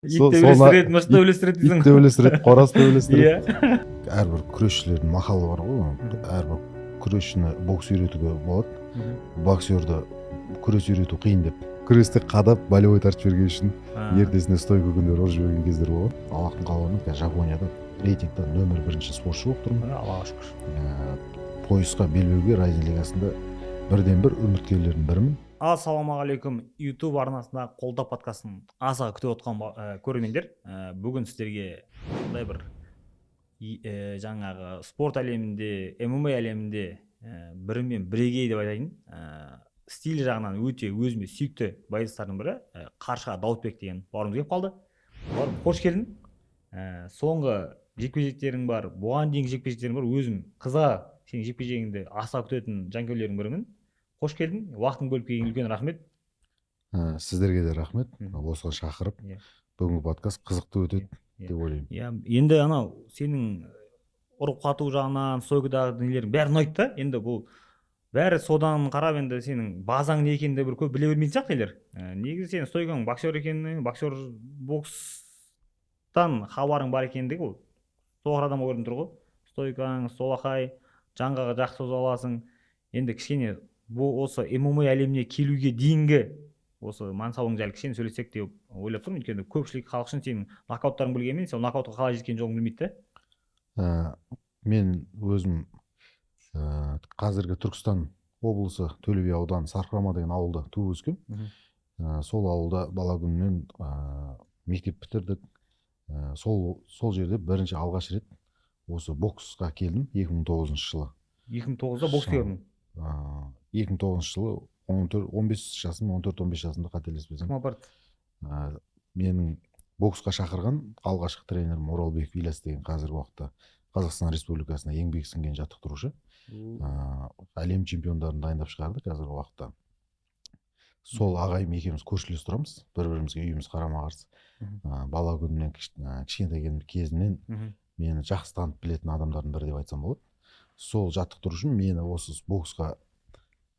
Ит те үлестіреді, мышты да үлестіреді дейсің. Ит те үлестіреді, қораз да үлестіреді. Иә. Әрбір күресшілердің мақалы бар ғой. Әрбір күресшіні бокс үйретуге болады. Боксерді күрес үйрету қиын деп. Күресте қадап, болевой тартып жіберген үшін ертесіне стойка күндері ұрып жіберген кездер болады. Аллахтың қалауымен қазір Жапонияда рейтингта нөмір 1 спортшы болып тұрмын. Аллаға шүкір. Поясқа белбеуге Райзен лигасында бірден бір үміткерлердің бірімін. Ассалаумағалейкум, YouTube арнасында қолда подкастын аса күтіп отқан көрермендер. Бүгін сіздерге сондай бір жаңағы спорт әлемінде, ММА әлемінде бірімен бірегей деп айтайын, стиль жағынан өте өзіме сүйікті байыстардың бірі Қаршыға Даутбек деген бауырымыз келіп қалды. Қош келдің. Соңғы жекпе-жектерің бар, бұған дейінгі жекпе-жектерің бар. Өзім қызыға сенің жекпе-жегіңді аса күтетін жанкүйерлердің бірімін. Қош келдің. Уақытың бөліп келген үлкен рахмет. Сіздерге де рахмет. Осыған шақырып, бүгінгі подкаст қызықты өтеді деп ойлаймын. Иә, енді анау сенің ұрып қату жағынан, стойкадағы нелерің бәрі ұнайды да. енді бұл бәрі содан қарап, енді сенің базаң не екенін де бір көп біле бермейтін сияқты елер. Негізі сенің стойкаң боксер екенін, боксер бокстан хабарың бар екендігі ол соғыр адам көрініп тұр ғой. Стойкаң, солақай, жаңғаға жақсы соза аласың. Енді кішкене бұл осы ММА әлеміне келуге дейінгі осы мансабың жайлы кішкене сөйлесек деп ойлап тұрмын. Өйткені көпшілік халық үшін сенің нокауттарың білгенмен, сен нокаутқа қалай жеткен жолын білмейді да. Мен өзім қазіргі Түркістан облысы Төле би ауданы Сарқырама деген ауылда туып өскем. Сол ауылда бала күнімнен мектеп бітірдік. Сол жерде бірінші алғаш рет осы боксқа келдім 2009 жылы. 2009-да боксқа келдің? 2009 жылы 15 жасым, 14-15 жасымда қателеспесем. Кім апарды? Менің боксқа шақырған алғашқы тренерім Оралбеков Ильяс деген қазіргі уақытта Қазақстан Республикасына еңбек сіңген жаттықтырушы. Әлем чемпиондарын дайындап шығарды қазіргі уақытта. Сол ағайым екеуміз көршілес тұрамыз, бір-бірімізге үйіміз қарама-қарсы. Бала күнімнен, кішкентай кезімнен мені жақсы танып білетін адамдардың бірі деп айтсам болады. Сол жаттықтырушым мені осы боксқа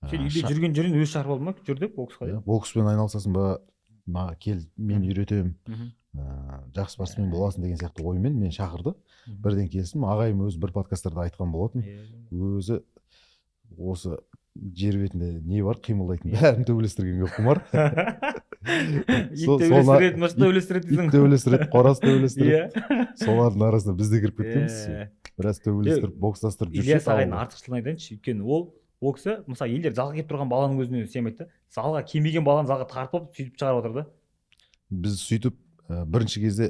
сен үйде жүрген жерден өзі шақырып алды ма? Жүрдік боксқа? Бокспен айналысасың ба, кел, мен үйретемін, жақсы спортсмен боласың деген сияқты оймен мен шақырды. Бірден келсім, ағайым өзі бір подкасттарда айтқан болатын. Өзі осы жер бетінде не бар қимылдайтын бәрін төбелестіргенге құмар. Ит те үлестіреді, мышты да үлестіреді дейсің. Ит те үлестіреді, қораз да үлестіреді. Солардың арасында біз де кіріп кеткенбіз. Біраз төбелестіріп, бокстастырып жүрсек. Ильяс ағайдың артықшылығын айтайыншы. Өйткені ол боксы, мысалы елдер залға келіп тұрған баланың өзіне сенбейді да. Залға келмеген баланы залға тартып сөйтіп шығарып отыр да. Біз сөйтіп бірінші кезде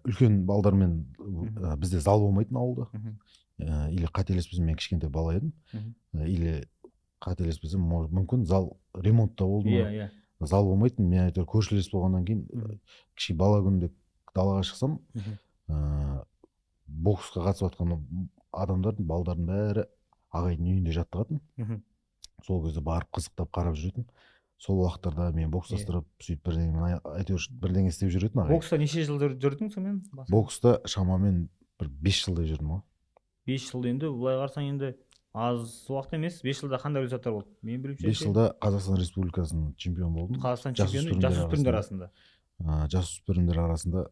үлкен балдармен бізде зал болмайтын ауылда. Или қателеспесем, мен кішкентай бала едім. Или қателеспесем, мүмкін зал ремонтта болды ма. Зал болмайтын. Мен айтар көршілес болғаннан кейін кіші бала күнде далаға шықсам, боксқа қатысып жатқан адамдардың, балдардың бәрі ағайдың үйінде жаттығатын. Сол кезде барып қызықтап қарап жүретін. Сол уақыттарда мен бокстастырып, сөйтіп бірдеңе істеп жүретін ағай. Бокста неше жыл жүрдің сонымен? Бокста шамамен бір 5 жылдай жүрдім ғой. 5 жыл енді, былай қарасаң енді аз уақыт емес. 5 жылда қандай результаттар болды? Мен білуімше 5 жылда Қазақстан Республикасының чемпионы болдым. Қазақстан чемпионы жасөспірімдер арасында. Жасөспірімдер арасында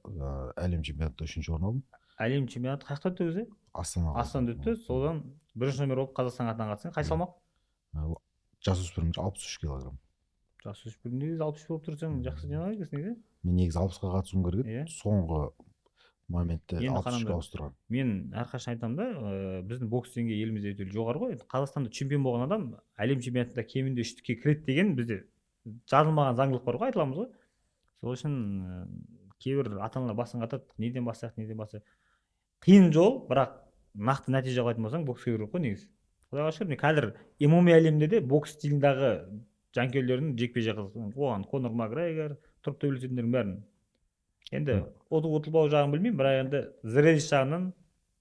әлем чемпионатында 3-ші орын алдым. Әлем чемпионаты қай жақта өтті өзі? Астанада өтті. Содан бірінші номер болып Қазақстанға атанғансың. Қай салмақ? Жасөспірімдер 63 килограмм. Жасөспірімдер 63 болып тұрсаң, жақсы жинаған екенсің неге? Мен негізі 60-ға қатысуым керек еді. Соңғы моментте 63-ге ауыстырған. Мен әрқашан айтамын да, біздің бокс деңгейі елімізде өте жоғары ғой. Қазақстанда чемпион болған адам әлем чемпионатында кемінде 3-ке кіреді деген бізде жазылмаған заңдылық бар ғой, айтыламыз ғой. Сол үшін кейбір ата-аналар басын қатады, неден бастайық. Қиын жол, бірақ нақты нәтиже алатын болсаң, боксқа кіру керек қой негізі. Құдайға шүкір, мен қазір ММА әлемінде де бокс стиліндегі жанкүйерлердің жекпе-жегі қызық. Оған Конор Макгрегор, тұрып төбелесетіндердің бәрін. Енді ұтылбау жағын білмеймін, бірақ енді зрелищ жағынан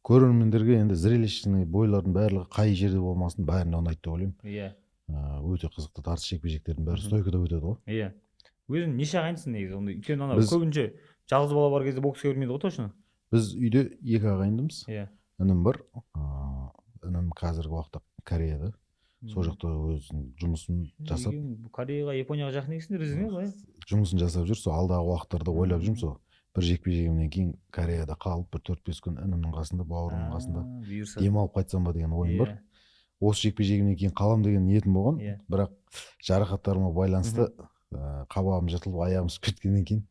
көрермендерге енді зрелищный бойлардың барлығы қай жерде болмасын бәріне ұнайды деп ойлаймын. Өте қызықты тартыс жекпе-жектердің бәрі стойкада өтеді ғой. Өзің неше ағайынсың негізі? Өйткені анау көбінше жалғыз бала бар кезде боксқа кірмейді ғой точно. Біз үйде 2 ағайындымыз. Інім бар. Інім қазіргі уақытта Кореяда. сол жақта өзінің жұмысын жасап Кореяға, Японияға жақын екенсіңдер өзіңе былай. жұмысын жасап жүр. Сол алдағы уақыттарда ойлап жүрмін, сол бір жекпе-жегімнен кейін Кореяда қалып бір 4-5 күн інімнің қасында, бауырымның қасында Бұйырса. демалып қайтсам ба деген ойым бар. Иә. Осы жекпе-жегімнен кейін қалам деген ниетім болған, Иә. бірақ жарақаттарыма байланысты қабағым жыртылып аяғым түсіп кеткеннен кейін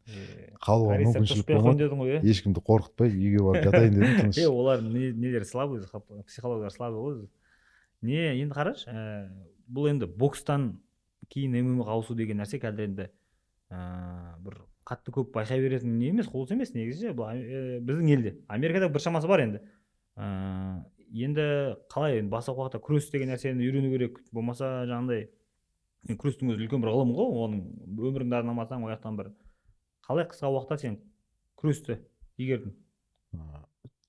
қалуға мүмкіншілік болмады. дедің ғой, Ешкімді қорқытпай үйге барып жатайын дедім, тыныш. олар нелер слабый, психологиялар слабый ғой. Не, енді қарашы, бұл енді бокстан кейін ММА-ға ауысу деген нәрсе қазір енді бір қатты көп байқай беретін не емес, құбылыс емес негізі. Бұл біздің елде, Америкада бір шамасы бар енді. Енді қалай, енді бастапқы уақытта күрес деген нәрсені үйрену керек, болмаса жаңағыдай күрестің өзі үлкен бір ғылым ғой, оның өміріңді арнамасаң, ояқтан бір қалай қысқа уақытта сен күресті игердің?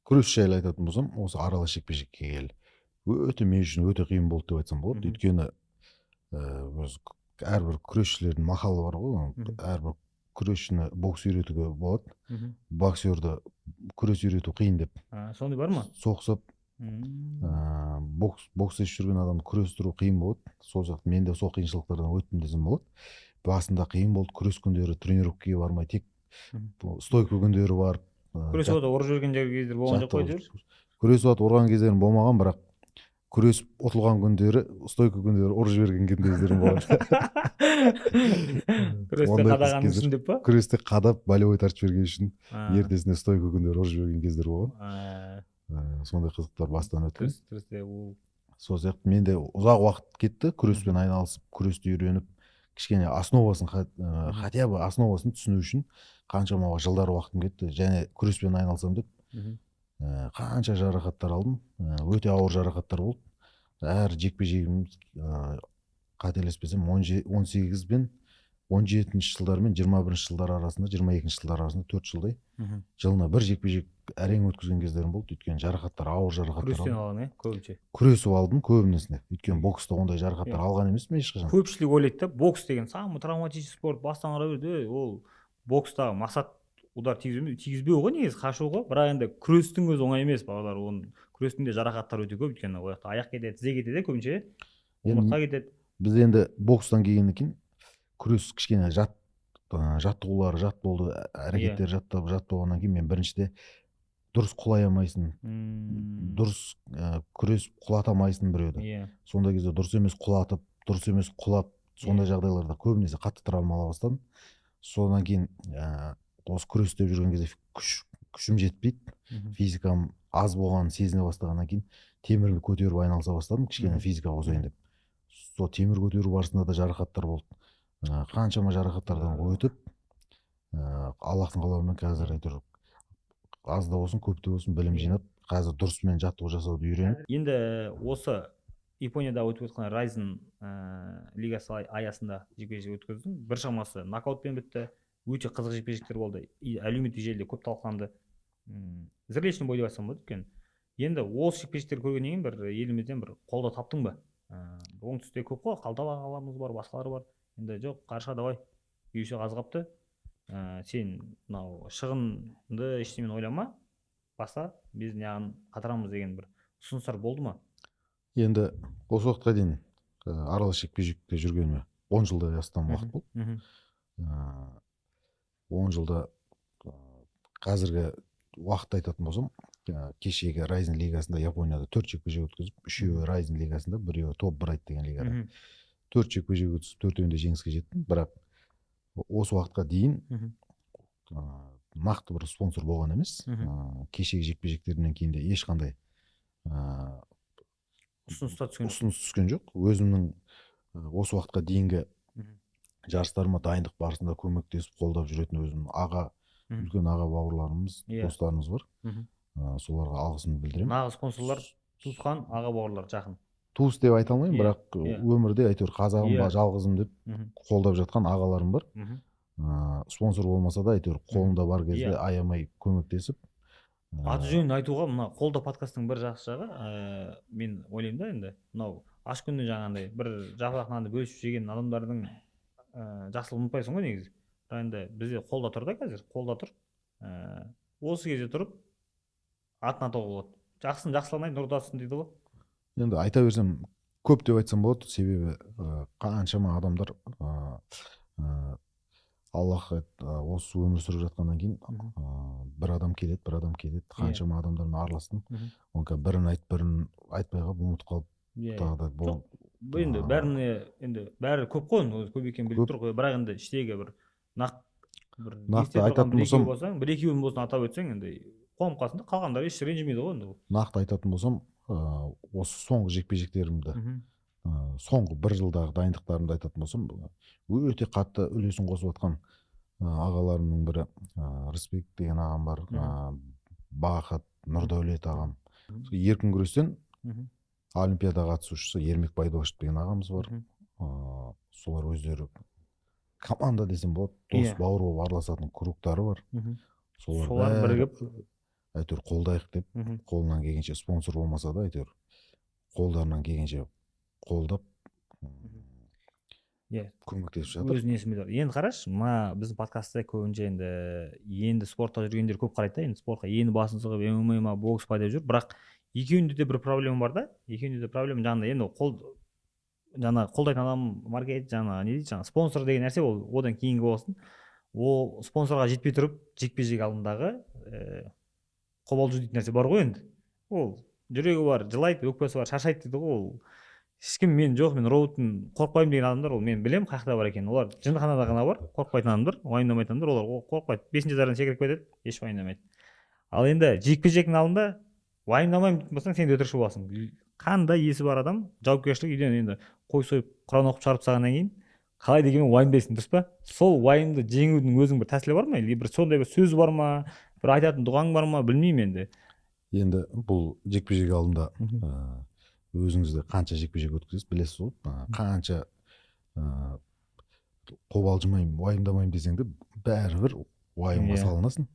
Күрес жайлы айтатын болсам, осы аралас жекпе-жекке келді. Өте мен үшін өте қиын болды деп айтсам болады. Өйткені әрбір күресшілердің мақалы бар ғой, әрбір күресшіні бокс үйретуге болады, боксерді күрес үйрету қиын деп. Сондай бар ма? Соқсып, бокс еш жүрген адамды күрестіру қиын болады. Сол сияқты мен де сол қиыншылықтардан өттім десем болады. Басында қиын болды, күрес күндері тренировкаға бармай, тек стойка күндері барып. Күресіп отыр, ұрып жүрген кездер болған жоқ қой дейсіз? Күресіп отыр, ұрған кездерім болмаған, бірақ күресіп ұтылған күндері, стойка күндері ұрып жіберген кездерім болады. Күресте қадаған үшін деп па? Күресте қадап, болевой тартып жіберген үшін ертесіне стойка күндері ұрып жіберген кездер болған. Сондай қызықтар бастан өткен. Сол сияқты менде ұзақ уақыт кетті күреспен айналысып, күресті үйреніп, кішкене основасын, хотя бы основасын түсіну үшін қаншама жылдар уақытым кетті. Және күреспен айналысам деп қанша жарақаттар алдым, өте ауыр жарақаттар болды. Әр жекпе-жегім қателеспесем 18 бен 17-ші жылдар мен 21-ші жылдар арасында, 22-ші жылдар арасында 4 жылдай жылына бір жекпе-жек әрең өткізген кездерім болды. Өйткені жарақаттар, ауыр жарақаттар алдым. Күрестен алған, көбінше. Күресіп алдым көбінесе. Өйткені бокста ондай жарақаттар алған емеспін ешқашан. Көпшілік ойлайды да, бокс деген самый травматический спорт, бастан ара берді. Ол бокстағы мақсат удар тигізбеу ғой, негізі қашу ғой. Бірақ енді күрестің өзі оңай емес, балалар. Оның күрестің де жарақаттар өте көп, өйткені ояқта аяқ кетеді, тізе кетеді көбінше. Омыртқа кетеді. Біз енді бокстан келгеннен кейін күрес кішкене жаттығулары жат болды, әрекеттер жат болғаннан кейін мен біріншіде дұрыс құлай алмайсың, дұрыс күрес құлата алмайсың біреуді. Сондай кезде дұрыс емес құлатып, дұрыс емес құлап, сондай жағдайларда көбінесе қатты травмалана бастадым. Содан кейін осы күрес деп жүрген кезде күшім жетпейді, физикам аз болғанын сезіне бастағаннан кейін темірді көтеріп айналыса бастадым, кішкене физика қосайын деп. Сол темір көтеру барысында да жарақаттар болды. Қаншама жарақаттардан өтіп, Аллахтың қалауымен қазір әйтеуір аз да болсын, көп те болсын білім жинап, қазір дұрысымен жаттығу жасауды үйреніп. Енді осы Японияда өтіп жатқан Ryzen лигасы аясында жекпе-жек өткіздің. Bir шамасы нокаутпен бітті. Өте қызық жекпе-жектер болды. Әлеуметтік желіде көп талқыланды. Зрелищный бой деп айтсам болады екен. Енді осы жекпе-жектер көргеннен кейін бір елімізден бір қолдау таптың ба? Оңтүстікте көп қой, Қалтал ағаларымыз бар, басқалары бар. Енді жоқ, қарша давай. UFC қазғапты. Сен мынау шығынды ештеңені ойлама. Баста біз неғын қатырамыз деген бір ұсыныстар болды ма? Енді осы уақытқа дейін аралас жекпе-жекте жүргеніме 10 жылдай астам уақыт болды. 10 жылда қазіргі уақытты айтатын болсам, кешегі Ryzen лигасында Японияда 4 жекпе-жек өткізіп, 3-еуі Ryzen лигасында, 1-еуі Top Bright деген лигада. 4 жекпе-жек өткізіп, 4-еуінде жеңіске жеттім. Бірақ осы уақытқа дейін нақты бір спонсор болған емес. Кешегі жекпе-жектерінен кейін де ешқандай ұсыныс түскен жоқ. Өзімнің осы уақытқа дейінгі жарыстарыма дайындық барысында көмектесіп қолдап жүретін өзімнің үлкен аға бауырларымыз, достарымыз бар. Соларға алғысымды білдіремін. Нағыз спонсорлар туысқан аға бауырлар жақын. Туыс деп айта алмаймын, бірақ өмірде әйтеуір қазағым ба, жалғызым деп қолдап жатқан ағаларым бар. Спонсор болмаса да әйтеуір қолында бар кезде аямай көмектесіп. Аты жөнін айтуға, мына қолда подкасттың бір жақсы жағы, мен ойлаймын да енді, мынау аш күнде жаңағындай бір жапырақ нанды бөлісіп жеген адамдардың жақсылығын ұмытпайсың ғой негізі. Енді бізде қолда тұр да қазір, қолда тұр. Осы кезде тұрып атын атауға болады. Жақсысын жақсыланай, нұрдассын дейді ғой. Енді айта берсем көп деп айтсам болады, себебі қаншама адамдар аллах осы өмір сүріп жатқаннан кейін бір адам келеді, қаншама адамдармен араластым. Онка бірін айт, бірін айтпай қалып ұмытып қалып тағы да жоқ енді бәріне енді бәрі көп қой, көп екенін біліп тұр ғой, бірақ енді іштегі бір нақты айтатын болсам, бір екеуін болсын атап өтсең енді қуанып қалсын да, қалғандары еш ренжімейді ғой енді. Нақты айтатын болсам, осы соңғы жекпе-жектерімді, соңғы бір жылдағы дайындықтарымды айтатын болсам, өте қатты үлесін қосып жатқан ағаларымның бірі Рысбек деген ағам бар, Бақыт, Нұрдәулет ағам. Еркін күрестен олимпиада қатысушысы Ермек Байдошев деген ағамыз бар. Солар өздері команда десем болады, дос бауыр болып араласатын кругтары бар. Солар бірігіп әйтеуір қолдайық деп, қолынан келгенше, спонсор болмаса да әйтеуір қолдарынан келгенше қолдап көмектесіп жатыр. Өз несімен бар. Енді қарашы, мына біздің подкастта көбінше енді спортта жүргендер көп қарайды да, енді спортқа енді басын сұғып ММА ма, бокс па деп жүр. Бірақ екеуінде де бір проблема бар да. Екеуінде де проблема жаңағыдай енді қолдайтын адам, маркет не дейді, спонсор деген нәрсе ол одан кейінгі болсын. Ол спонсорға жетпей тұрып, жекпе-жек алдындағы қобалжу дейтін нәрсе бар ғой енді. Ол жүрегі бар, жылайды, өкпесі бар, шаршайды дейді ғой. Ол ешкім мен роботтан қорықпаймын деген адамдар, ол мен білем қаяқта бар екенін. Олар жындыханада ғана бар, қорықпайтын адамдар, уайымдамайтын адамдар, олар қорықпайды. 5-ші жардан секіріп кетеді, еш уайымдамайды. Ал енді жекпе-жектің алдында уайымдамаймын дейтін болсаң, сен де өтірікші боласың. Қандай есі бар адам, жауапкершілік үйден енді қой сойып, құран оқып шығарып тастағаннан кейін қалай дегенмен уайымдайсың, дұрыс па? Сол уайымды жеңудің өзінің бір тәсілі бар ма? Или бір сондай бір сөз бар ма? Бір айтатын дұғаң бар ма? Білмеймін енді. Енді бұл жекпе-жек алдында өзіңізде қанша жекпе-жек өткізесіз білесіз ғой. Қанша қобалжымаймын, уайымдамаймын десең де бәрібір уайымға салынасың.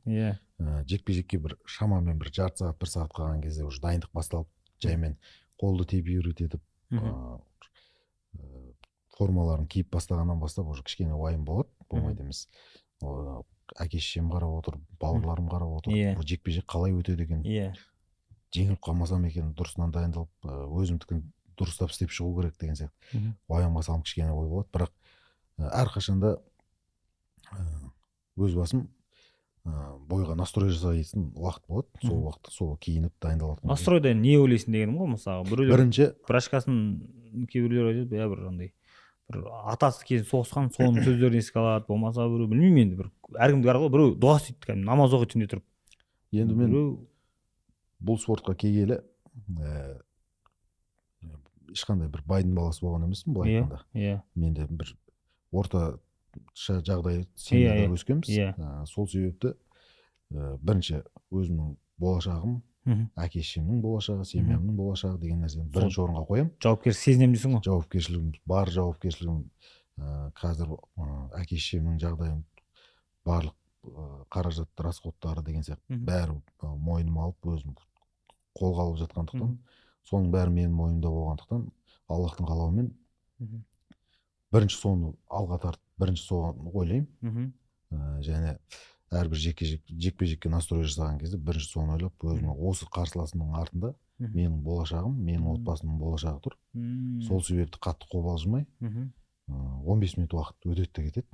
Жекпе-жекке бір шамамен бір жарты сағат, бір сағат қалған кезде уже дайындық басталып, жаймен қолды тепіп үйретіп, формаларын киіп бастағаннан бастап уже кішкене уайым болады, болмайды емес. Әке-шешем қарап отыр, бауырларым қарап отыр, бұл жекпе-жек қалай өтеді екен, жеңіліп қалмасам екен, дұрысынан дайындалып, өзімдікін дұрыстап істеп шығу керек деген сияқты уайымға салып кішкене ой болады. Бірақ әрқашанда өз басым бойға настрой жасайтын уақыт болады, сол уақытта сол киініп дайындалатын. Настройда не ойлайсың дегенім ғой, мысалы бірінші брашкасын кейбіреулер айтады, бір андай бір атасы кезінде соғысқан, соның сөздерін еске алады, болмаса біреу білмеймін енді, бір әркімдікі бар ғой, біреу дұға істейді, намаз оқиды түнде тұрып. Енді мен бұл спортқа келгелі ешқандай бір байдың баласы болған емеспін, былай айтқанда. Мен де бір орташа жағдай семьяда өскенбіз. Сол себепті бірінші өзімнің болашағым, әке-шешемнің болашағы, семьямның болашағы деген нәрсені бірінші орынға қоямын. Жауапкершілік сезінемін дейсің ғой? Жауапкершілігім бар, жауапкершілігім қазір әке-шешемнің жағдайын, барлық қаражат, расходтары деген сияқты бәрі мойныма алып, өзім қолға алып жатқандықтан, соның бәрі менің мойнымда болғандықтан, Аллахтың қалауымен бірінші соны алға тартып, бірінші соны ойлаймын. Және әрбір жекпе-жекке настрой жасаған кезде бірінші соны ойлап, өзімнің осы қарсыласымның артында менің болашағым, менің отбасымның болашағы тұр. Сол себепті қатты қобалжымай 15 минут уақыт өтеді де кетеді.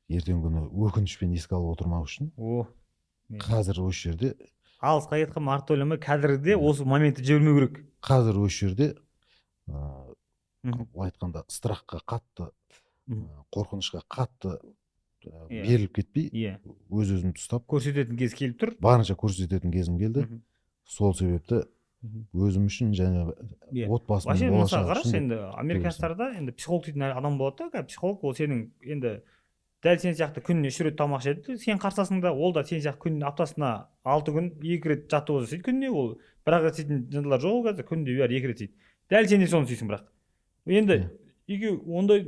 Ертеңгі күні өкінішпен еске алып отырмау үшін қазір осы жерде алысқа кеткен артты ойламай, қазірде осы моментті жібермеу керек. Қазір осы жерде айтқанда страхқа қатты, қорқынышқа қатты беріліп кетпей, өз-өзімді ұстап көрсететін кез келіп тұр. Барынша көрсететін кезім келді. Сол себепті өзім үшін және отбасымның болашағы үшін. Енді американецтарда енді психолог дейтін адам болады да, психолог ол сенің енді дәл сен сияқты күніне 3 рет тамақ ішеді, сен қарсысыңда, ол да сен сияқты күніне аптасына 6 күн 2 рет жаттығу жасайды күніне, ол бір ақ рет істейтін жындылар жоқ ол қазір, күнде бәрі 2 рет істейді. Дәл сен де соны істейсің, бірақ енді екеу ондай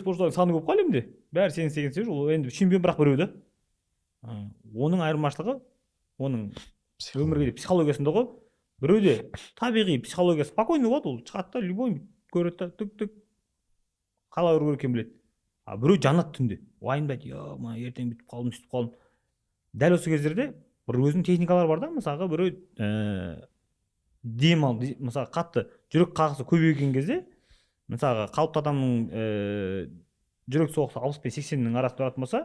спортшылардың саны көп қой әлемде. Бәрі сен істеген сөз, ол енді чемпион бірақ біреу да. Оның айырмашылығы оның өмірге психологиясында ғой. Біреуде табиғи психология спокойный болады, ол шығады да, любой көреді, түк қалай ұру керек екенін біледі. Біреу жанады түнде, уайымдайды, ертең бүйтіп қалдым, сөйтіп қалдым. Дәл осы кездерде бір өзінің техникалары бар да, мысалға біреу дем ал, мысалы қатты жүрек қағысы көбейген кезде, мысалға қалыпты адамның жүрек соғысы 60 пен 80-нің арасында тұратын болса,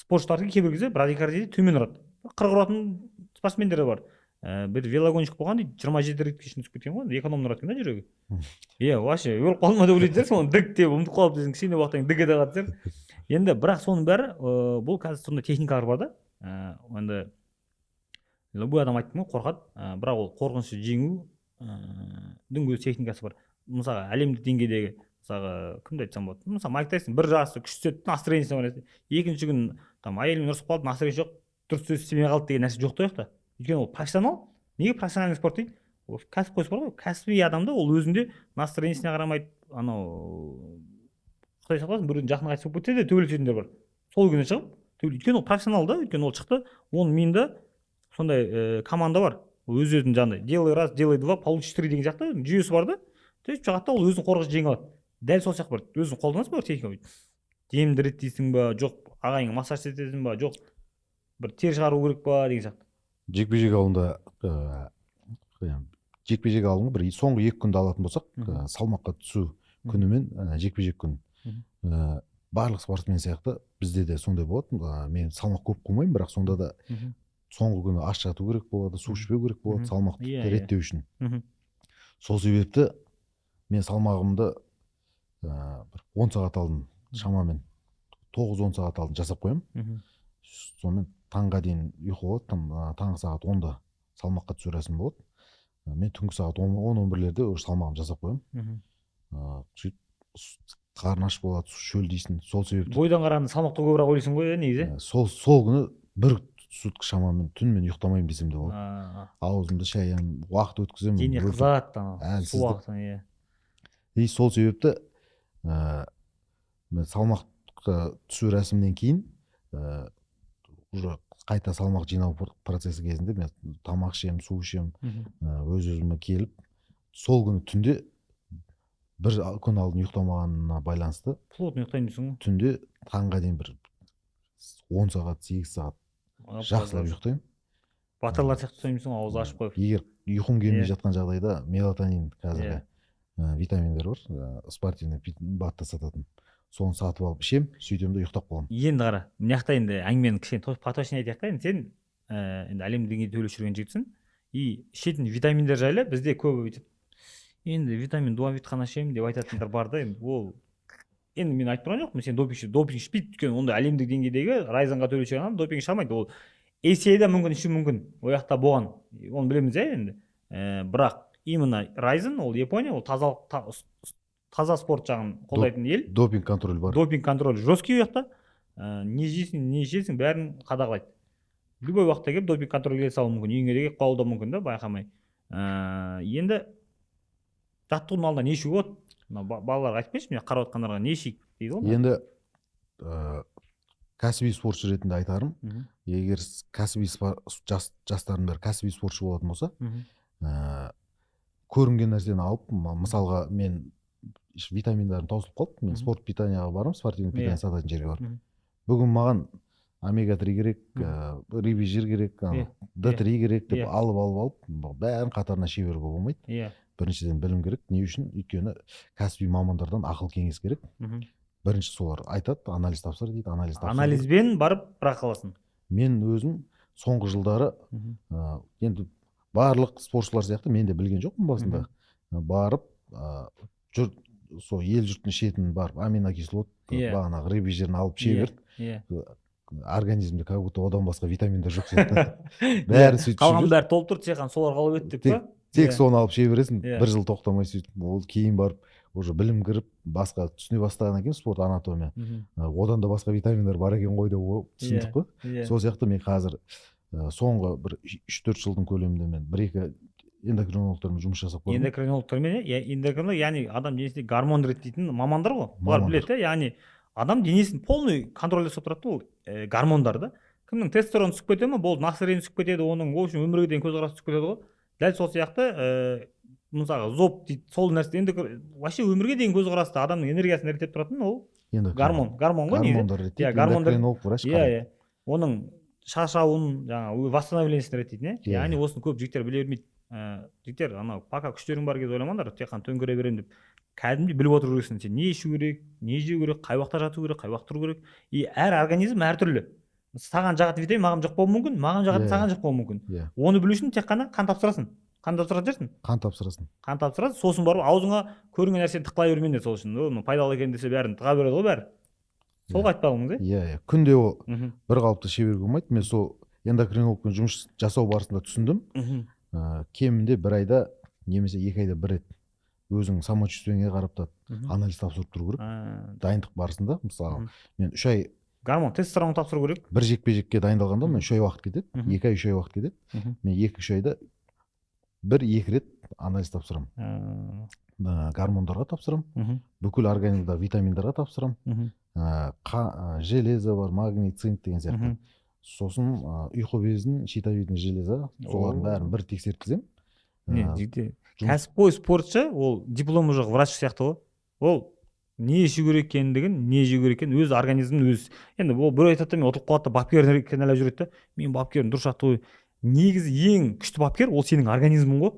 спортшылардың кейбір кезде брадикардия төмен ұрады. 40 ұратын спортсмендер де бар. Bir велогонщик болған дейді, 27 ретке шейін түсіп кеткен ғой, экономно ұрады екен да жүрегі. Иә, вообще өліп қалды ма деп ойлайтын шығарсың, оны дік деп ұмытып қалып десең, кішкене уақыттан дігі де қалады шығар. Енді бірақ соның бәрі бұл қазір сондай техникалар бар да. Енді любой адам айттым ғой, қорқады, бірақ ол қорқынышты жеңудің өз техникасы бар. Мысалға әлемдік деңгейдегі, мысалға кімді айтсам болады, мысалы Майк Тайсон бір жақсы күш түседі, настроениесі бар, екінші күн там әйелімен ұрысып қалды, настроениесі жоқ, дұрыс сөз істемей қалды деген нәрсе жоқ та жақта. Өйткені ол профессионал. Неге профессиональный спорт дейді? Ол кәсіпқой спорт ғой. Кәсіби адамда ол өзінде настроениесіне қарамайды, анау Құдай сақтасын, біреудің жақын қайтыс болып кетсе де төбелесетіндер бар. Сол күні шығып, өйткені ол профессионал да, өйткені ол шықты, оның миында сондай команда бар. Өз-өзінің жаңағыдай делай раз, делай два, получи три деген сияқты жүйесі бар да. То есть жағатта ол өзінің қорғанышын жеңе алады. Дәл сол сияқты бар. Өзің қолданасың ба техника? Демді реттейсің ба, жоқ ағайыңа массаж етесің ба, жоқ бір тер шығару керек па деген сияқты. Жекпе-жек алдында жекпе-жек алдында бір соңғы 2 күнді алатын болсақ, салмаққа түсу күні мен жекпе-жек күні. Барлық спортсмен сияқты бізде де сондай болады. Мен салмақ көп қылмаймын, бірақ сонда да соңғы күні аш жату керек болады, су ішпеу керек болады, салмақты реттеу үшін. Сол себепті мен салмағымды бір 10 сағат алдын, шамамен 9-10 сағат алдын жасап қоямын. Сонымен таңға дейін ұйқы болады, таңғы сағат 10-да салмаққа түсу рәсімі болады. Мен түнгі сағат 10-11-лерде салмағымды жасап қоямын. Қарны аш болады, шөлдейсің. Сол себепті бойдан қарағанда салмақты көбірек ойлайсың ғой, негізі. Сол күні бір сутка шамамен түнімен ұйықтамаймын десем де болады. Аузымды шаямын, уақыт өткіземін. Дене қызады, су уақытын, иә. И сол себепті салмаққа түсу рәсімінен кейін уже қайта салмақ жинау процесі кезінде мен тамақ ішемін, су ішемін, өз-өзіме келіп, сол күні түнде бір күн алдын ұйықтамағанына байланысты плотно ұйықтаймын дейсің ғой. Түнде таңға дейін бір 10 сағат, 8 сағат жақсылап ұйықтаймын. Батырлар сияқты ұйықтаймын дейсің, ауыз ашып қойып. Егер ұйқым келмей жатқан жағдайда мелатонин қазіргі витаминдер бар, спортивный батта сататын. Соны сатып алып ішем, сөйтем де ұйықтап қаламын. Енді қара, мына жақта енді әңгімені кішкене поточный айтайық та, енді сен енді әлемдік деңгейде төлеп жүрген жігітсің, и ішетін витаминдер жайлы бізде көбі бүйтіп енді витамин дуавит қана ішемін деп айтатындар бар да. Енді ол енді мен айтып тұрған жоқпын, сен допинг ішпейді, өйткені онда әлемдік деңгейдегі райзанға төлеп жүрген адам допинг іше алмайды. Ол ACA-да мүмкін ішу мүмкін, ол жақта болған, оны білеміз енді. Бірақ именно райзен, ол Япония, ол таза спорт жағын қолдайтын ел. Допинг контроль бар. Допинг контроль жесткий у жақта. Не жейсің, не ішесің, бәрін қадағалайды. Любой уақытта келіп допинг контроль келе салуы мүмкін, үйіңе де келіп қалуы да мүмкін да, байқамай. Енді жаттығудың алдында не ішу болады? Балаларға айтпайыншы, мен қарап отқандарға не ішейік дейді ғой. Енді кәсіби спортшы ретінде айтарым, егер кәсіби жастардың бәрі кәсіби спортшы болатын болса, көрінген нәрсені алып, мысалға мен витаминдарын таусылып қалды, мен спорт питанияға барым, спортивный питание сататын жерге барым. Бүгін маған омега-3 керек, рибий жир керек, D3 керек деп алып, бәрін қатарына шей беруге болмайды. Біріншіден білім керек, не үшін? Өйткені кәсіби мамандардан ақыл кеңес керек. Бірінші солар айтады, анализ тапсыр дейді, анализ тапсыр. Анализбен барып бірақ қаласың. Мен өзім соңғы жылдары енді барлық спортшылар сияқты мен де білген жоқпын басында. Барып жұрт сол ел жұрттың ішетін барып аминокислот, бағанағы рибий жирін алып жей берді. Организмде как будто одан басқа витаминдер жоқ сияқты. Бәрі сөйтіп қалған бәрі толып тұр, тек солар қалып еді деп па? Тек соны алып жей бересің, бір жыл тоқтамай сөйтіп, ол кейін барып уже білім кіріп, басқа түсіне бастағаннан кейін спорт анатомия. Одан да басқа витаминдер бар екен ғой деп түсіндік қой. Сол сияқты мен қазір соңғы бір 3-4 жылдың көлемінде мен 1-2 эндокринологтармен жұмыс жасап көрдім. Эндокринологтармен, эндокринолог, яғни адам денесінде гормон реттейтін мамандар ғой. Олар біледі, яғни адам денесін полный контроль жасап тұрады ол гормондар да. Кімнің тестостерон түсіп кетеді ме, болды, настроение түсіп кетеді, оның в общем өмірге деген көзқарасы түсіп кетеді ғой. Дәл сол сияқты мысалға зоб дейді, сол нәрсе енді вообще өмірге деген көзқарасты адамның энергиясын реттеп тұратын ол гормон ғой негізі. Эндокринолог врач. Оның шаршауын, жаңағы восстановлениесін реттейтін, яғни осыны көп жігіттер біле бермейді. жігіттер анау пока күштерің бар кезде ойламаңдар тек қана төңкере беремін деп. Кәдімгідей біліп отыру керексің. Сен не ішу керек, не жеу керек, қай уақытта жату керек, қай уақытта тұру керек. И әр организм әртүрлі. Саған жағатын витамин маған жоқ болуы мүмкін, маған жағатын саған жоқ болуы мүмкін. Оны білу үшін тек қана қан тапсырасың. Қан тапсыратын жерсің. Қан тапсырасың. Сосын барып аузыңа көрінген нәрсені тықлай бермеңдер. Сол үшін оны пайдалы екен десе бәрін тыға береді ғой бәрі. Сол айтпағыңыз, иә. Күнде ол бір қалыпты шебер болмайды. Мен сол эндокринологпен жұмыс жасау барысында түсіндім. Кемінде бір айда немесе 2 айда бір рет өзің самочувствиеңе қарап та анализ тапсырып тұру керек. Дайындық барысында, мысалы, мен 3 ай гормон тестостерон тапсыру керек. Бір жекпе-жекке дайындалғанда мен 3 ай уақыт кетеді. 2 ай 3 ай уақыт кетеді. Мен 2-3 айда 1-2 рет анализ тапсырамын. Гормондарға тапсырамын. Бүкіл организмда витаминдарға тапсырамын. Железа бар, магний, цинк деген сияқты. Сосын ұйқы безін, щитовидный железа, солардың бәрін бір тексерткіземін. Кәсіпқой спортшы ол дипломы жоқ врач сияқты ғой. Ол не ішу керек екендігін, не жеу керек екенін өз организмін өз. Енді ол бір айтады да мен ұтылып қалады да бапкерді кінәлап жүреді да. Мен бапкерім дұрыс жатты ғой. Негізі ең күшті бапкер ол сенің организмің ғой.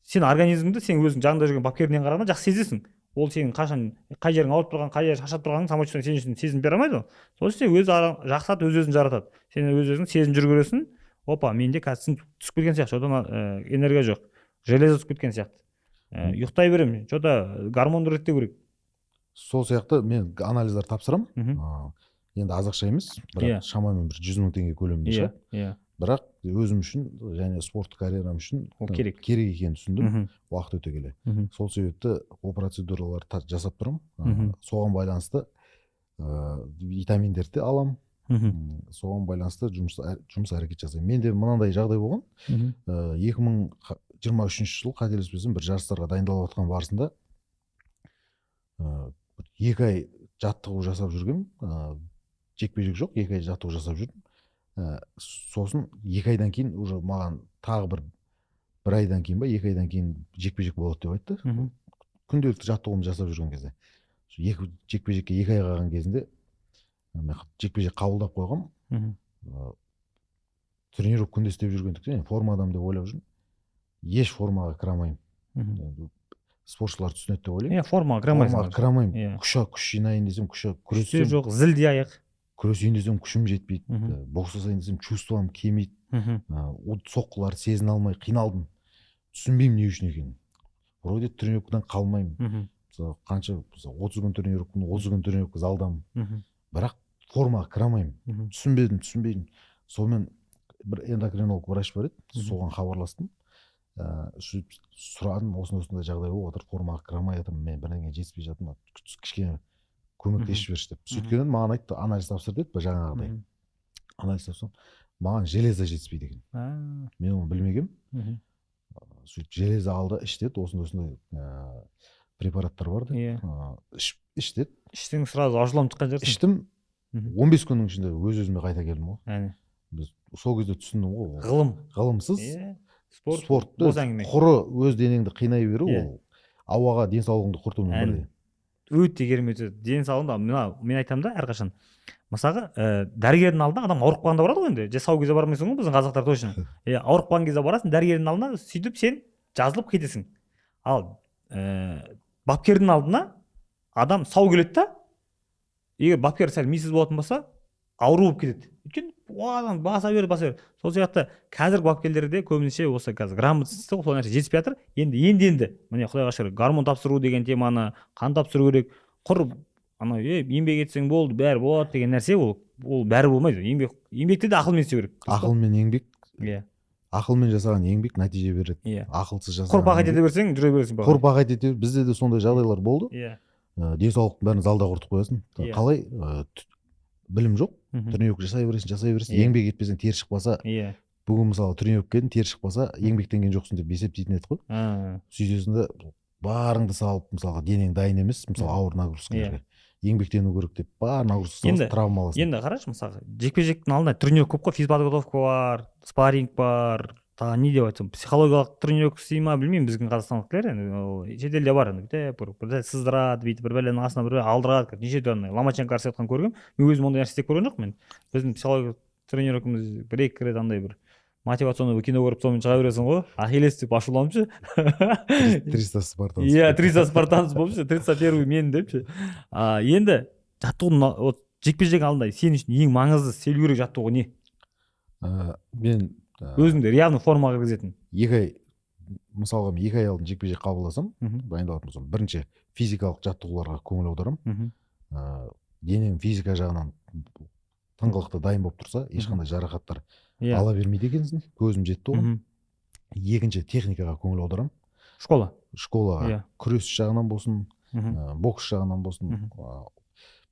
Сен организміңді сен өзің жанында жүрген бапкерден қарағанда жақсы сезесің. Ол сенің қашан қай жерің ауырып тұрған, қай жер шаршап тұрғанын самочувствиең сен үшін сезім бере алмайды ғой. Сол үшін сен өз жақсартып өз-өзін жаратады. Сен өз-өзің сезім жүріп көресің. Опа, менде қазір түсіп кеткен сияқты, одан энергия жоқ. Железа түсіп кеткен сияқты. Ұйықтай беремін, что-то гормонды реттеу керек. Сол сияқты мен анализдер тапсырамын. Енді азақша емес, бірақ шамамен бір 100 мың теңге көлемінде шығады. Бірақ өзім үшін және спорттық карьерам үшін керек екенін түсіндім уақыт өте келе. Сол себепті ол процедураларды жасап тұрамын. Соған байланысты витаминдерді аламын. Соған байланысты жұмыс әрекет жасаймын. Менде мынандай жағдай болған. 2023 жыл қателеспесем бір жарыстарға дайындалып жатқан барысында 2 ай жаттығу жасап жүргем. Жекпе-жек жоқ, 2 ай жаттығу жасап жүрдім. Сосын 2 айдан кейін уже маған тағы бір айдан кейін ба 2 айдан кейін жекпе-жек болады деп айтты. Күнделікті жаттығуымды жасап жүрген кезде жекпе-жекке 2 ай қалған кезінде жекпе-жек қабылдап қойғам. Тренировка күнде істеп жүргендіктен формадамын деп ойлап жүрмін. Еш формаға кірамаймын. Спортшылар түсінеді деп ойлаймын. Формаға кірамаймын. Күш жинайын десем күресем жоқ, зілде аяқ. Күресейін десем күшім жетпейді. Бокс жасайын десем чувствам келмейді. Соққыларды сезіне алмай қиналдым. Түсінбеймін не үшін екенін. Вроде тренировкадан қалмаймын. Қанша 30 күн тренировка, 30 күн тренировка залдамын. Бірақ формаға кірамаймын. Түсінбедім. Сонымен бір эндокринолог врач бар еді. Соған хабарластым. Сұрадым, осындай жағдай болып отыр, формаға кірамай жатырмын. Мен бірдеңе жетіспей жатырмын. Кішкене көмектесіп берші деп. Сөйткеннен маған айтты, анализ тапсыр деді, жаңағыдай. Анализ тапсырсам, маған железа жетіспейді екен. Мен оны білмегем. Сөйтіп железа алды, іш деді, осындай препараттар барды. Іш деді. Іштің сразу ажылам тұққан жерсің. Іштім. 15 күннің ішінде өз-өзіме қайта келдім ғой. Біз сол кезде түсіндім ғой. Ғылымсыз спортты құры өз денеңді қинай беру, ол ауаға денсаулығыңды құртумен бірдей. Өте керемет. Денсаулығында мен айтамын да әрқашан. Мысалға, дәрігердің алдына адам ауырып қалғанда барады ғой енді. Жасау кезде бармайсың ғой, біздің қазақтар точно. Ауырып қалған кезде барасың, дәрігердің алдына, сөйтіп сен жазылып кетесің. Ал бапкердің алдына адам сау келеді да, егер бапкер сәл мисыз болатын болса, ауру болып кетеді. Өйткені адам баса береді. Сол сияқты қазіргі бапкерлерде көбінесе осы қазір грамотность сол нәрсе жетіспей жатыр. Енді міне құдайға шүкір гормон тапсыру деген теманы, қан тапсыру керек. Құр анау еңбек етсең болды, бәрі болады деген нәрсе ол бәрі болмайды. Еңбекте де ақылмен істеу керек. Ақылмен еңбек. Ақылмен жасаған еңбек нәтиже береді. Ақылсыз жасаған. Құр бақайт ете берсең, жүре бересің. Құр бақайт ете, бізде де сондай жағдайлар болды. Денсаулықтың бәрін залда құртып қоясың. Қалай? Білім жоқ. Тренировка жасай бересің. Еңбек етпесең тер шықпаса, бүгін мысалы тренировка келдің, тер шықпаса, еңбектенген жоқсың деп есептейтін еді ғой. Сөйтесің де барыңды салып, мысалға денең дайын емес, мысалы ауыр нагрузкаларға еңбектену керек деп бар нагрузка салып травмаласың. Енді қарашы, мысалға жекпе-жектің алдында тренировка көп қой, физподготовка бар, спарринг бар, не деп айтсам, психологиялық тренировка істей ма білмеймін, біздің қазақстандықтар енді шетелде бар енді бір сыздырады, бүйтіп бір бәленің астына бір алдырады, неше түрлі Ломаченко қарсы айтқан көргем. Мен өзім ондай нәрсе істеп көрген жоқпын. Біздің психологиялық тренировкамыз бір-екі рет андай бір мотивационный кино көріп сонымен шыға бересің ғой. Ахиллес деп ашуланып ше. 300 спартанцев. Иә, 300 спартанцев болып ше, 301 мен деп ше. Енді жаттығудың вот жекпе-жек алдында сен үшін ең маңызды істелу керек жаттығу не? Мен өзіңді реально формаға кіргізетін. 2 ай, мысалға мен 2 ай алдын жекпе-жек қабылдасам, дайындалатын болсам, бірінші физикалық жаттығуларға көңіл аударамын. Денем физика жағынан тыңғылықты дайын болып тұрса, ешқандай жарақаттар ала бермейді екенсің, көзім жетті оған. Екінші техникаға көңіл аударамын. Школаға күрес жағынан болсын, бокс жағынан болсын,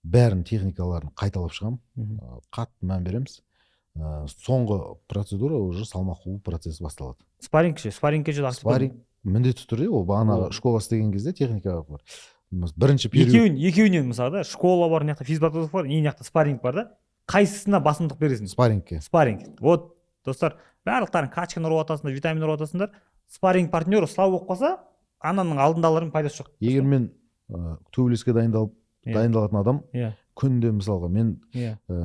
бәрін техникаларын қайталап шығамын. Қатты мән береміз. Соңғы процедура уже салмақ қуу процесі басталады. Спаррингке жүр. Спарринг міндетті түрде, ол бағана школа істеген кезде техникаға бар. Бірінші период. Екеуінен мысалы да, школа бар, мына жақта физподготовка бар, мына жақта спарринг бар да. Қайсысына басымдық бересің? Спарринг. Вот, достар, барлықтарын качканы ұрып атасыңдар, витамин ұрып атасыңдар. Спарринг партнері слаб болып қалса, ананың алдындағылардың пайдасы жоқ. Егер мен төбелеске дайындалатын адам, күнде мысалға мен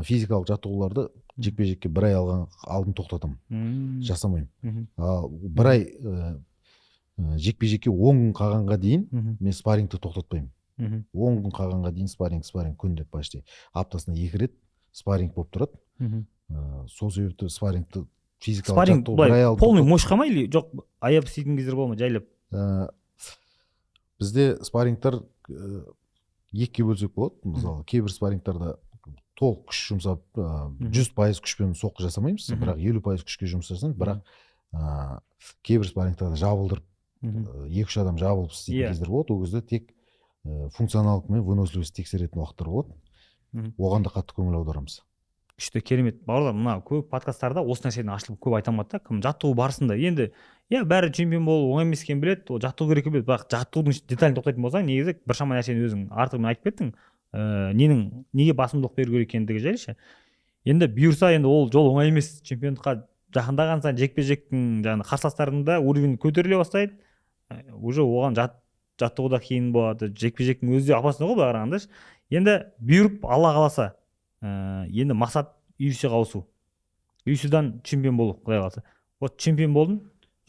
физикалық жаттығуларды жекпе-жекке 1 ай алдын тоқтатамын. Жасамаймын. Бір ай жекпе-жекке 10 күн қалғанға дейін мен спаррингті тоқтатпаймын. 10 күн қалғанға дейін спарринг күнде почти аптасына 2 рет спарринг болып тұрады. Сол себепті спаррингті физикалық жаттығу 1 ай алдын полный мощь қама или жоқ, аяп істейтін кездер бола ма, жайлап? Бізде спаррингтар 2-ге бөлсек болады. Мысалы, кейбір спаррингтарда толық күш жұмсап, 100% күшпен соққы жасамаймыз, бірақ 50% күшке жұмсасаң, бірақ кейбір спаррингтарда жабылдырып, 2-3 адам жабылып істейтін кездер болады. Ол кезде тек функционалдық мен выносливость тексеретін уақыттар болады. Оған да қатты көңіл аударамыз. Күшті, керемет. Бауырлар, мына көп подкасттарда осы нәрсені ашылып көп айта алмады да, кім жаттығу барысында. Енді бәрі чемпион болу оңай емес екенін біледі, ол жаттығу керек біледі, бірақ жаттығудың деталін тоқтайтын болсаң, негізі біршама нәрсені өзің артығымен айтып кеттің. Неге басымдылық беру керек екендігі жайлы ше. Енді бұйырса, енді ол жол оңай емес. Чемпиондыққа жақындаған сайын жекпе-жектің жаңағы қарсыластарында уровень көтеріле бастайды. Уже оған жаттығуда қиын болады. Жекпе-жектің өзі де опасный ғой былай қарағанда. Енді бұйырып Алла қаласа, енді мақсат UFC-ға ауысу. UFC-дан чемпион болу, құдай қаласа. Вот чемпион болдың,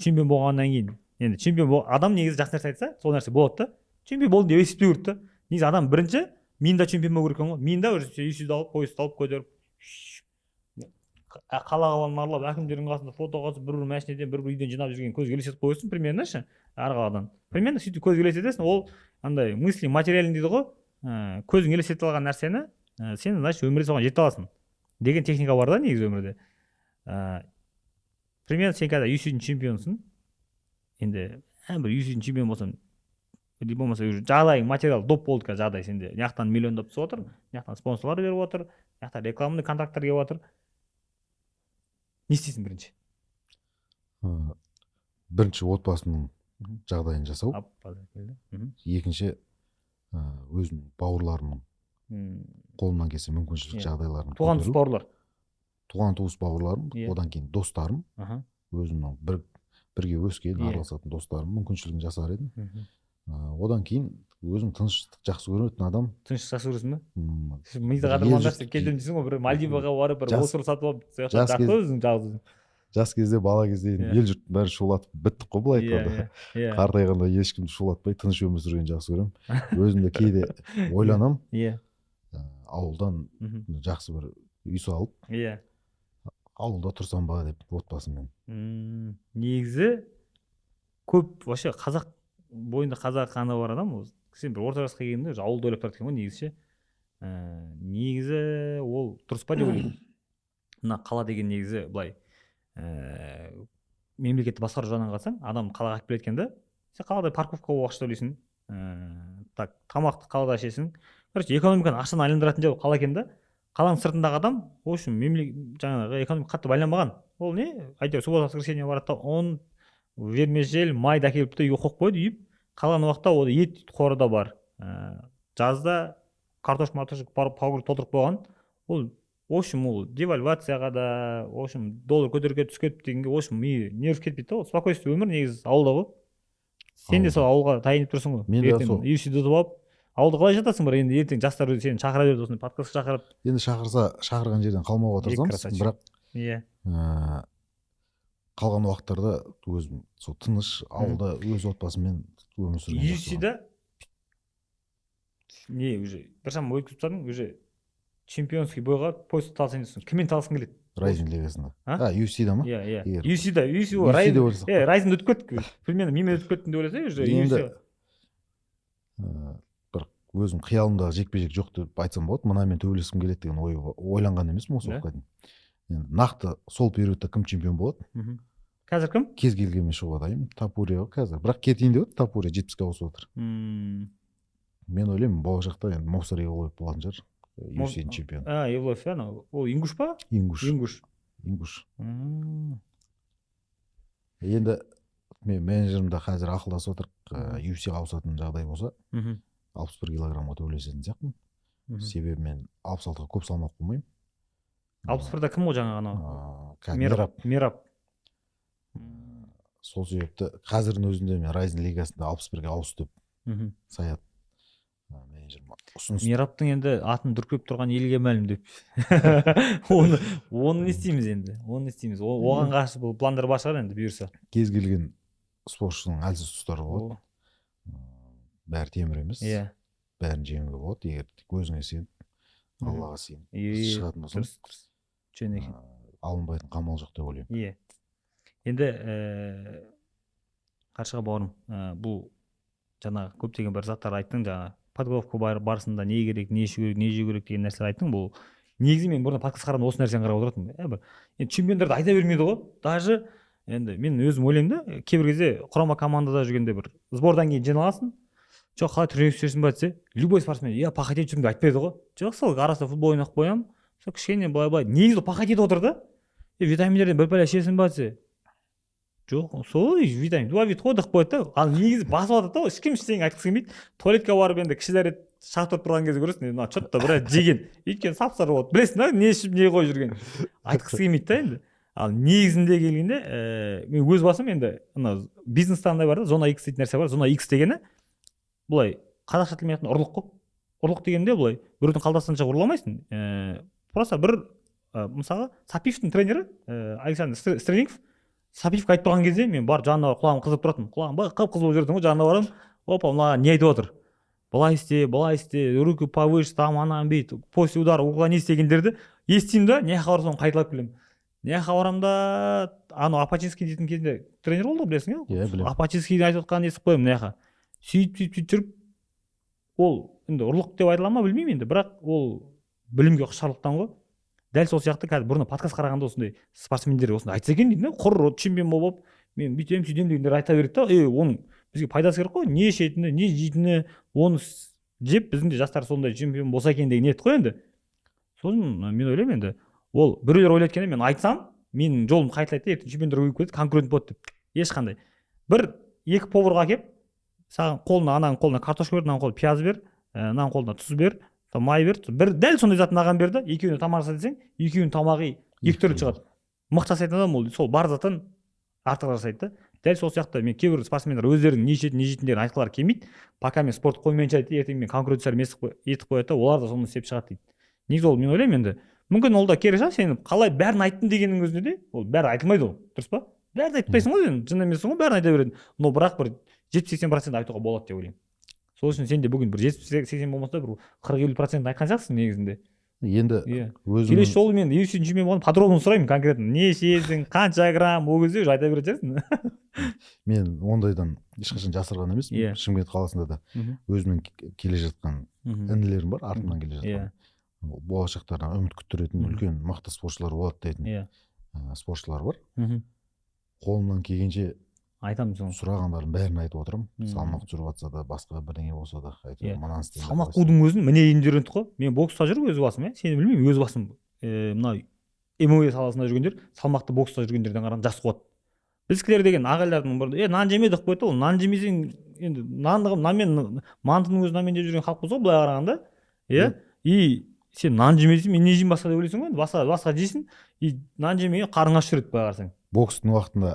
чемпион болғаннан кейін, енді чемпион адам негізі жақсы нәрсе айтса, сол нәрсе болады да. Чемпион болдың деп есептеу керек та. Негізі адам бірінші минда чемпион болу керек екен ғой. Минда уже UFC-ді алып, поезд алып көтеріп, қала-қаланы аралап, әкімдердің қасында фото қалып, бір машинеден, бір үйден жинап жүрген көзге елестетіп қойсын, примерно ше, арғаладан. Примерно сөйтіп көзге елестетесің, ол андай мысли материалин дейді ғой. Көзің елестетіп алған нәрсені сен, значит, өмірде соған жете аласың деген техника бар да негізі өмірде. Примерно сен қазір UFC-дің чемпионсың. Енді бір UFC-дің чемпион болсаң, болмаса жағдайың материал доп болды қазір жағдай сенде. Мынаяқтан миллиондап түсіп отыр, мынаяқтан спонсорлар беріп отыр, мынаяқта рекламный контракттар келіп отыр. Не істейсің бірінші? Бірінші отбасының жағдайын жасау. Екінші өзінің бауырларының қолымнан келсе мүмкіншілік жағдайларын көтеру. Туған туыс бауырлар. Туған туыс бауырларым, одан кейін достарым, өзімнің бірге өскен, араласатын достарым мүмкіншілігін жасар едім. Одан кейін өзім тыныштық жақсы көретін адам. Тыныштық жақсы көресің бе? Миды қадырмандап келдім дейсің ғой, бір Мальдиваға барып, бір осыр сатып алып, жақсы өзің жалғыз. Жас кезде, бала кезде ел жұрт бәрі шулатып біттік қой былай айтқанда. Қартайғанда ешкімді шулатпай тыныш өмір сүргенді жақсы көремін. Өзім де кейде ойланам. Ауылдан жақсы бір үй салып, ауылда тұрсам ба деп отбасыммен. Негізі көп вообще қазақ бойында қазақ қаны бар адам, сен бір орта жасқа келгенде ауылды ойлап тұрады екен ғой негізі. Негізі ол дұрыс па деп ойлаймын. Мына қала деген негізі былай мемлекетті басқару жағынан қалсаң, адам қалаға келіп келеді екен да, сен қалада парковка уақытша төлейсің, так тамақты қалада ішесің. Короче, экономиканы ақшаны айландыратын жер қала екен да. Қаланың сыртындағы адам, в общем, жаңағы экономика қатты байланбаған. Ол не? Әйтеуір суббота воскресенье барады да, он вермишель, майды әкеліп те қойып қойды үйіп. Қалған уақытта ол ет қоры да бар. Жазда картошка пауыр толтырып қойған. Ол в общем, ол девальвацияға да, в общем, доллар көтерге түскет дегенге, в общем, нерв кетпейді да, ол спокойствие өмір негізі ауылда ғой. Сен де сол ауылға тайынып тұрсың ғой. Мен де сол. UFC-ді ұтып алып, ауылда қалай жатасың бар, енді ертең жастар сені шақыра берді, осындай подкастқа шақырып. Енді шақырса, шақырған жерден қалмауға тырысамыз, бірақ қалған уақыттарда өзім сол тыныш ауылда өз отбасыммен өмір сүрген жақсы UFC-да не уже біршама өткізіп тастадың, уже чемпионский бойға пояс таласайын дейсің. Кіммен таласқың келеді? Райзен лигасында. А? UFC-да ма? Иә. Егер- UFC-да ол UFC деп ойласақ та. Райзен өтіп кеттік. Примерно менімен өтіп кеттің деп ойласай, уже Енді UFC. бір өзім қиялымдағы жекпе-жек жоқ деп айтсам болады. Мынамен төбелескім келеді деген ой ойланған емеспін осы уақытқа дейін. Енді нақты сол периодта кім чемпион болады? Мгм. Қазір кім? Кез келгенмен шығуға дайынмын. Тапурия ғой қазір. Бірақ кетейін деп отыр, Тапурия 70-ке ауысып отыр. Мен ойлаймын болашақта енді Мовсар Евлоев болатын шығар. UFC-дің чемпионы. Евлоев, ол ингуш па? Ингуш. Енді мен менеджерімді қазір ақылдасып отырық, UFC-ға ауысатын жағдай болса, 61 килограммға төбелесетін сияқтымын. Себебі мен 66-ға көп салмақ қоймаймын. 61-да кім ғой жаңа анау? Мерап. Сол себепті қазірдің өзінде мен Райзен лигасында 61-ге ауыс деп саят менеджерім ұсыныс. Мераптың енді атын дүркіреп тұрған елге мәлім деп. Оны не істейміз енді? Оған қарсы бұл пландар бар шығар енді бұйырса. Кез келген спортшының әлсіз тұстары болады. Бәрі темір емес. Иә. Бәрін жеңуге болады, егер тек өзіңе сеніп, Аллаға сеніп шығатын болсаң. Жөн екен. Алынбайтын қамал жоқ деп ойлаймын. Иә. Енді Қаршыға бауырым, бұл жаңағы көптеген бір заттар айттың, жаңағы подготовка барысында не керек, не жеу керек деген нәрселер айттың. Бұл негізі мен бұрын подкаст қарағанда осы нәрсені қарап отыратынмын. Енді чемпиондарды айта бермейді ғой. Даже енді мен өзім ойлаймын да, кейбір кезде құрама командада жүргенде бір сбордан кейін жиналасың. Жоқ, қалай тренировать жүрсің ба десе, любой спортсмен, я похотеть жүрмін деп айтпайды ғой. Жоқ, сол арасында футбол ойнап қоямын. Сол кішкене былай негізі похотеть отыр да. Витаминдерден бір пәле ішесің ба десе, жоқ, сол витамин 2 вит қойдық қояды да. Ал негізі басып жатыр да, ешкім ештеңе айтқысы келмейді. Туалетке барып енді кіші дәрет шақырып тұрған кезде көресің, мына что-то бір жеген. Өйткені сап-сары болады. Білесің ба, не ішіп не қойып жүрген. Айтқысы келмейді да енді. Ал негізінде келгенде, мен өз басым енді ана бизнеста андай бар да, зона X дейтін нәрсе бар. Зона X дегені былай қазақша тілмен айтқанда ұрлық қой. Ұрлық дегенде былай біреудің қалтасынан шығып ұрламайсың. Просто бір мысалы Сапиевтің тренері Александр Стрельников Сапиевқа айтып тұрған кезде мен бар жанына құлағым қызып тұратын. Құлағым қып-қызыл болып жүрдім ғой, жанына барам. Опа, мына не айтып отыр? Былай істе, руки повыше, там анан бейт, после удара уклонись дегендерді естимін да, не хабар соны қайталап келемін. Не хабарамда анау Апачинский дейтін кезінде тренер болды, білесің иә? Иә, білемін. Апачинский айтып отқанын естіп қоямын, мына сөйтіп жүріп, ол енді ұрлық деп айтыла ма білмеймін енді, бірақ ол білімге құштарлықтан ғой. Дәл сол сияқты қазір бұрын подкаст қарағанда осындай спортсмендер осындай айтса екен дейді, құр чемпион болып, мен бүйтем сөйтем дегендер айта береді да, оның бізге пайдасы керек қой, не ішетіні, не жейтіні, оны жеп біздің де жастар сондай чемпион болса екен деген ниет қой енді. Сосын мен ойлаймын енді, ол біреулер ойлайткенде мен айтсам, менің жолым қайталайды, ертең чемпиондар көбейіп кетеді, конкурент болады деп. Ешқандай. Бір екі поварға келіп, саған қолына ананың қолына картошка бер, мынаның қолына пияз бер, мынаның қолына тұз бер, май бер, бір дәл сондай затын аған бер да, екеуіне тамақ жаса десең, екеуінің тамағы екі түрлі шығады. Мықты жасайтын адам ол сол бар затын артық жасайды да. Дәл сол сияқты мен кейбір спортсмендер өздерінің не жейтіндерін айтқылары келмейді. Пока мен спорт қоймайынша айтты, ертең мен конкуренттер етіп қояды, олар да соны істеп шығады дейді. Негізі ол мен ойлаймын енді, мүмкін ол да керек шығар, сен қалай бәрін айттың дегеннің өзінде де, ол бәрі айтылмайды ол, дұрыс па? Бәрін айтпайсың ғой сен, жын емессің ғой, бәрін айта береді. Но бірақ бір 70-80% айтуға болады деп ойлаймын. Сол үшін сен де бүгін бір 70-80 болмаса бір 40-50% айтқан сияқтысың негізінде. Енді өзің келесі жолы мен UFC чемпион болғанда подробно сұраймын конкретно. Не ішесің, қанша грамм, ол кезде уже айта беретін шығарсың. Мен ондайдан ешқашан жасырған емес. Шымкент қаласында да өзімнің келе жатқан інілерім бар, артымнан келе жатқан. Болашақтарына үміт күттіретін үлкен мықты спортшылар болады дейтін спортшылар бар. Қолымнан келгенше айтамын соны. Сұрағандарын бәрін айтып отырамын. Салмақ жүріп жатса да, басқа бірдеңе болса да, айтып мынаны істеймін. Салмақ қудың өзін міне енді үйрендік қой. Мен бокста жүріп өз басым, сені білмеймін, өз басым мына ММА саласында жүргендер, салмақты бокста жүргендерден қарағанда жақсы қуады. Біздікілер деген ағайлардың бірі, нан жемедік қойды, ол нан жемесең енді нанмен мантының өзі нанмен жеп жүрген халықпыз ғой былай қарағанда. Иә? И сен нан жемесең, мен не жеймін басқа деп ойлайсың ғой, басқа жейсің, и нан жемеген қарың аш жүреді былай қарасаң. Бокстың уақытында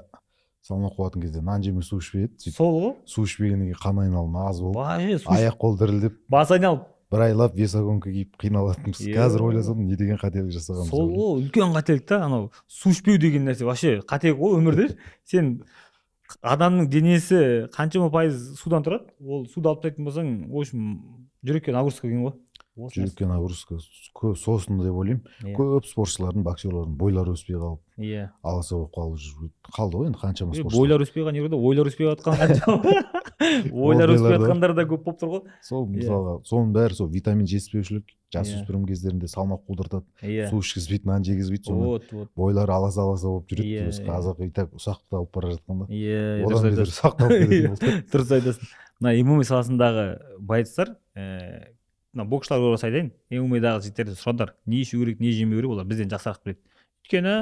салмақ қуатын кезде нан жемей су ішпей еді. Сол ғой. Су ішпегеннен кейін қан айналымы аз болып, аяқ қол дірілдеп, бас айналып, бір айлап весогонка киіп қиналатынбыз. Иә. Қазір ойласам не деген қателік жасағанбыз. Сол ғой үлкен қателік та, анау су ішпеу деген нәрсе вообще қателік ғой өмірде. Сен адамның денесі қаншама пайыз судан тұрады, ол суды алып тастайтын болсаң, в общем, жүрекке нагрузка деген ғой. Жүрекке нагрузка сосын деп ойлаймын. Көп спортшылардың, боксерлардың бойлары өспей қалып, Иә. аласа болып қалды ғой енді қаншама спортшылар. Бойлар өспей қалған жерде ойлар өспей жатқан қаншама. Ойлар өспей жатқандар да көп болып тұр ғой. Сол мысалға соның бәрі сол витамин жетіспеушілік, жасөспірім кездерінде салмақ қудыртады, су ішкізбейді, нан жегізбейді, соны бойлары аласа болып жүреді. Қазақ и так ұсақталып алып бара жатқанда. Одан бетер ұсақталып кететін болды. Дұрыс айтасың. Мына ММА саласындағы байыстар, мына боксшылар туралы айтайын. ММА-дағы жігіттерді сұрадар, не ішу керек, не жемеу керек, олар бізден жақсырақ біледі. Өйткені,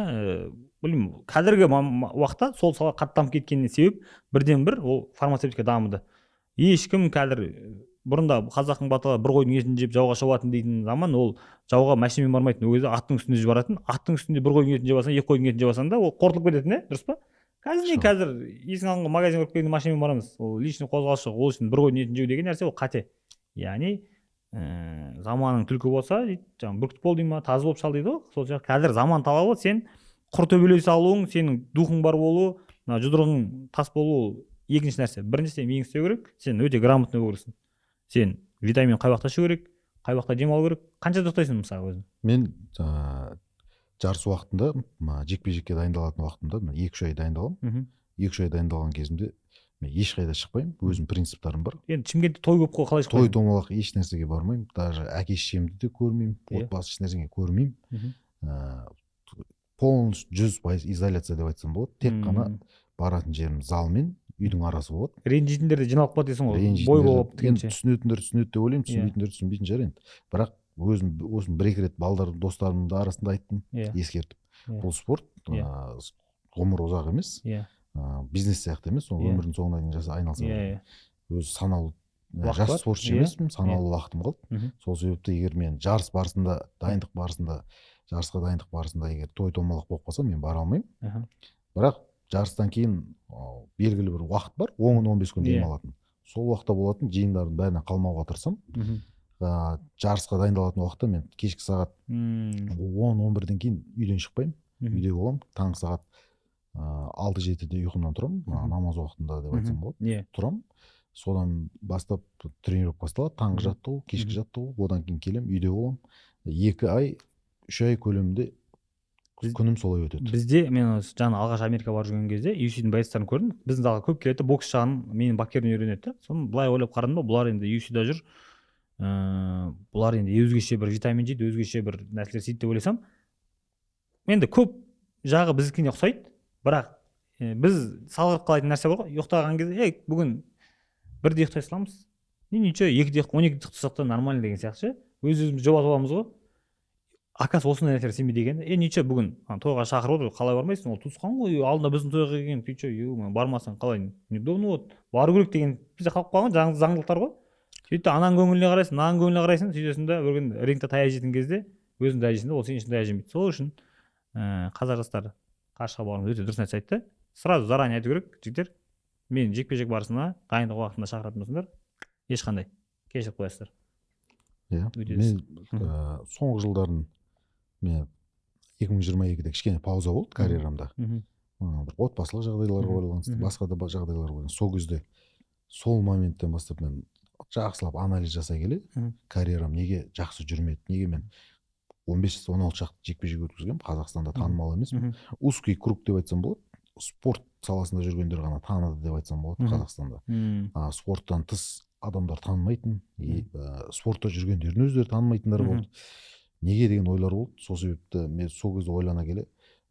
білмеймін, қазіргі уақытта сол сала қатты дамып кеткеніне себеп бірден бір ол фармацевтика дамыды. Ешкім қазір бұрында қазақтың баталары бір қойдың етін жеп жауға шабатын дейтін заман, ол жауға машинамен бармайтын, ол кезде аттың үстінде жеп баратын. Аттың үстінде бір қойдың етін жеп алсаң, екі қойдың етін жеп алсаң да ол қорытылып кететін, дұрыс па? Қазір есің алғанға магазинге кіріп келгенде машинамен барамыз. Ол личный қозғалыс жоқ, ол үшін бір қойдың етін жеу деген нәрсе ол қате. Яғни заманың түлкі болса, жаңағы бүркіт бол дей ма, тазы болып шал дейді ғой. Сол сияқты қазір заман талабы, сен құр төбелей салуың, сенің духың бар болуы, жұдырығың тас болуы екінші нәрсе. Біріншіден миың істеу керек, сен өте грамотный болу керексің. Сен витамин қай уақытта ішу керек, қай уақытта демалу керек, қанша тоқтайсың мысалы өзің? Мен жарыс уақытында, жекпе-жекке дайындалатын уақытымда 2-3 ай дайындаламын. 2-3 ай дайындалған кезімде мен ешқайда шықпаймын, өзім принциптарым бар. Енді Шымкентте той көп қой, қалай шықпаймын? Той томалақ еш нәрсеге бармаймын, даже әке-шешемді де көрмеймін, отбасы еш нәрсеге көрмеймін. Полностью 100% изоляция деп айтсам болады. Тек қана баратын жерім зал мен үйдің арасы болады. Ренжитіндер де жиналып қалады дейсің ғой, бой болып дегенше. Түсінетіндер түсінеді деп ойлаймын, түсінбейтіндер түсінбейтін шығар енді. Бірақ өзім бір-екі рет балдар достарымның арасында айттым, ескертіп. Бұл спорт ғұмыр ұзақ емес, бизнес сияқты емес, ол өмірдің соңына дейін айналысам. Өзі санаулы жас спортшы емеспін, санаулы уақытым қалды. Сол себепті егер мен жарыс барысында, жарысқа дайындық барысында егер той томалақ болып қалса, мен бара алмаймын. Бірақ жарыстан кейін белгілі бір уақыт бар, 10-15 күн демалатын. Сол уақытта болатын жиындардың бәріне қалмауға тырысам. Жарысқа дайындалатын уақытта мен кешкі сағат 10-11-ден кейін үйден шықпаймын, үйде боламын. Таңғы сағат 6-7-де ұйқымнан тұрамын, намаз уақытында деп айтсам болады. Тұрамын. Содан бастап тренировка басталады, таңғы жаттығу, кешкі жаттығу, одан кейін келем, үйде боламын. 2 ай, 3 ай көлемінде күнім солай өтеді. Бізде мен жаңа алғаш Америка барып жүрген кезде UFC-дің байыстарын көрдім. Біздің залға көп келеді, бокс жағын менің бапкерім үйренеді. Соны былай ойлап қарадым ба, бұлар енді UFC-да жүр. Бұлар енді өзгеше бір витамин жейді, өзгеше бір нәрселер істейді деп ойласам. Енді көп жағы біздікіне ұқсайды, бірақ біз салғырт қалайтын нәрсе бар ғой. Ұйықтаған кезде, бүгін 1-де ұйықтай саламыз. Ничего, 2-де 12-де ұйықтасақ та нормально деген сияқты. Өз-өзіміз жоба табамыз ғой. Акас осындай нәрселер сенбе деген. Ничего, бүгін тойға шақырып отыр, қалай бармайсың? Ол туысқан ғой, алдында біздің тойға келген, ты че, бармасаң қалай? Неудобно вот, бару керек деген бізде қалып қалған заңдылықтар ғой. Сөйтті ананың көңіліне қарайсың, мынаның көңіліне қарайсың, сөйтесің да бір күн рингте таяқ жейтін кезде өзің таяқ жейсің, ол сен үшін таяқ жемейді. Сол үшін қазақ жастары Қарышқа барғанымыз өте дұрыс нәрсе айтты. Сразу заранее айту керек, жігіттер, мен жекпе-жек барысына дайындық уақытында шақыратын болсаңдар, ешқандай кешіріп қоясыздар. Мен соңғы жылдардың мен 2022-де кішкене пауза болды карьерамда. Отбасылық жағдайларға байланысты, басқа да жағдайларға байланысты. Сол кезде, сол моменттен бастап мен жақсылап анализ жасай келе, карьерам неге жақсы жүрмеді, неге мен 15-16 шақты жекпе-жек өткізгенмін, Қазақстанда танымал емеспін. Узкий круг деп айтсам болады, спорт саласында жүргендер ғана таныды деп айтсам болады Қазақстанда. Спорттан тыс адамдар танымайтын, спортта жүргендердің өздері танымайтындар болды. Неге деген ойлар болды. Сол себепті мен сол кезде ойлана келе,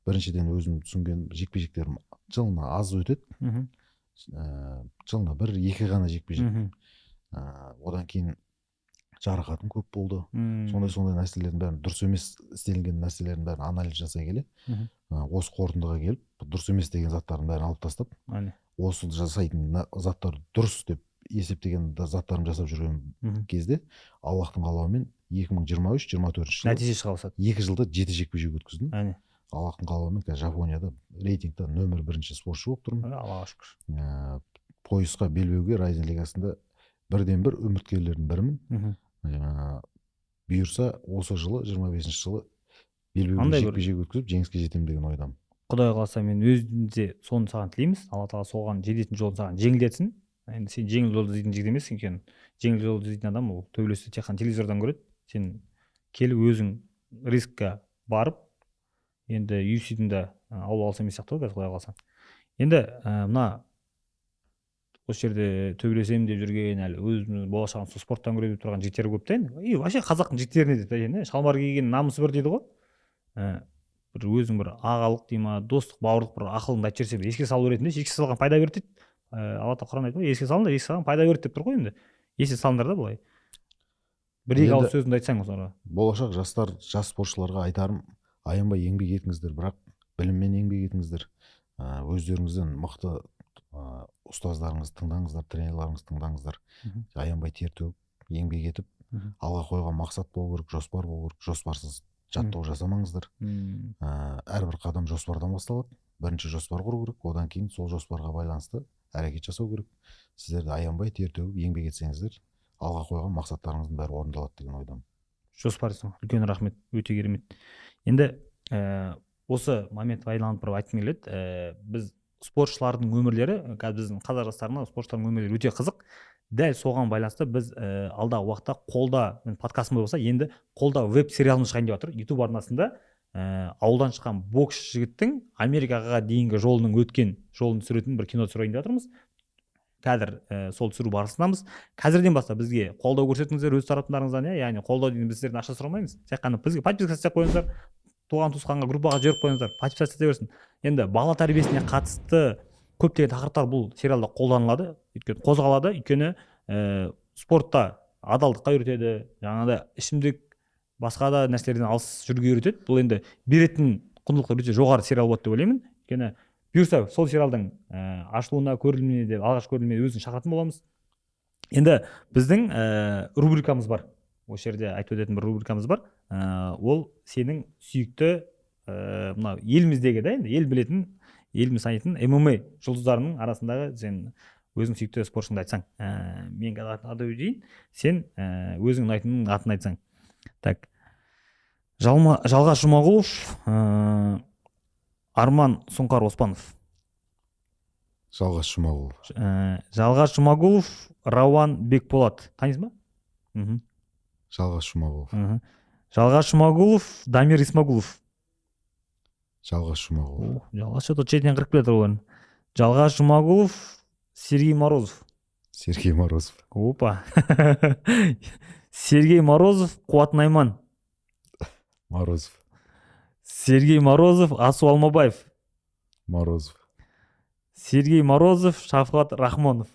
біріншіден өзім түсінген жекпе-жектерім жылына аз өтеді. Жылына 1-2 ғана жекпе-жек. Одан кейін жарақатым көп болды. Сондай нәрселердің бәрін, дұрыс емес істелінген нәрселердің бәрін анализ жасай келе, осы қорытындыға келіп, дұрыс емес деген заттардың бәрін алып тастап, осы жасайтын заттар дұрыс деп есептеген заттарым жасап жүрген кезде, Аллахтың қалауымен 2023-24 жылы нәтиже шығарсады. 2 жылда 7 жекпе-жек өткіздім. Аллахтың қалауымен Жапонияда рейтингта нөмір 1 спортшы болып тұрмын. Аллаға шүкір. Поясқа белбеуге Райзен лигасында 1-ден 1 үміткерлердің бірімін. бұйырса осы жылы 25-ші жылы белбеуге Андай бір жекпе-жек өткізіп жеңіске жетемін деген ойдамын. Құдай қаласа мен өзімде соны саған тілейміз. Алла тағала соған жететін жолын саған жеңілдетсін. Енді сен жеңіл жолды іздейтін жігіт емессің екен. Жеңіл жолды іздейтін адам ол төбелесті тек қана телевизордан көреді. Сен келіп өзің рискке барып, енді UFC-дің де аулы алыс емес сияқты ғой қазір құдай қаласа. Енді мына осы жерде төбелесемін деп жүрген, әлі өзінің болашағын сол спорттан көреді деп тұрған жігіттер көп та енді. И вообще қазақтың жігіттеріне де шалбар киген намысы бір дейді ғой. Бір өзің бір ағалық дей ма, достық, бауырлық бір ақылыңды айтып жіберсе, еске салу ретінде еске салған пайда береді дейді. Алла тағала Құран айтып, еске салыңдар, еске салған пайда береді деп тұр ғой енді. Еске салыңдар да былай. Бір-екі ауыз сөзіңді айтсаң sonra. Болашақ жас спортшыларға айтарым, аянбай еңбек етіңіздер, бірақ біліммен еңбек етіңіздер. Өздеріңізден мықты ұстаздарыңызды тыңдаңыздар, тренерларыңызды тыңдаңыздар. Аянбай тер төгіп, еңбек етіп, алға қойған мақсат болу керек, жоспар болу керек. Жоспарсыз жаттығу жасамаңыздар. Әрбір қадам жоспардан басталады. Бірінші жоспар құру керек, одан кейін сол жоспарға байланысты әрекет жасау керек. Сіздер де аянбай тер төгіп еңбек етсеңіздер, алға қойған мақсаттарыңыздың бәрі орындалады деген ойдамын. Жоспарсың. Үлкен рахмет, өте керемет. Енді осы момент байланып бір айтқым келеді. Біз спортшылардың өмірлері, біздің қазақ жастарына спортшылардың өмірлері өте қызық. Дәл соған байланысты біз алдағы уақытта қолда подкастымыз болса, енді қолда веб сериалын шығайын деп жатыр. YouTube арнасында ауылдан шыққан бокс жігіттің Америкаға дейінгі жолының өткен жолын түсіретін бір кино түсірейін деп жатырмыз. Қазір сол түсіру барысындамыз. Қазірден бастап бізге қолдау көрсетіңіздер өз тарапыңыздан, яғни қолдау деген біз сіздерден ақша сұрамаймыз. Тек қана бізге подписка жасап қойыңыздар, туған туысқанға группаға жіберіп қойыңыздар, подписка жасай берсін. Енді бала тәрбиесіне қатысты көптеген тақырыптар бұл сериалда қолданылады, өйткені қозғалады, өйткені спортта адалдыққа үйретеді, жаңағыда ішімдік, басқа да нәрселерден алыс жүруге үйретеді. Бұл енді беретін құндылықтар өте жоғары сериал болады деп ойлаймын. Өйткені бұйырса сол сериалдың ашылуына, көріліміне де алғашқы көріліміне өзін шақыратын боламыз. Енді біздің рубрикамыз бар. Осы жерде айтып өтетін бір рубрикамыз бар. Ол сенің сүйікті мына еліміздегі да енді ел білетін, еліміз танитын ММА жұлдыздарының арасындағы сен өзің сүйікті спортшыңды айтсаң, мен аты өтейін, сен өзің ұнайтын атын айтсаң. Так. Жалғас Жұмағұлов, Арман Сұңқар Оспанов. Жалғас Жұмағұлов. Жалғас Жұмағұлов, Рауан Бекболат. Танисың ба? Жалғас Жұмағұлов. Жалғас Жұмағұлов, Дамир Исмагулов. Жалғас Жұмағұлов. Жалғас что-то четен кіріп келеді ғой. Жалғас Жұмағұлов, Сергей Морозов. Сергей Морозов. Опа. Сергей Морозов, Қуат Найман. Морозов. Сергей Морозов, Асу Алмабаев. Морозов. Сергей Морозов, Шафқат Рахмонов.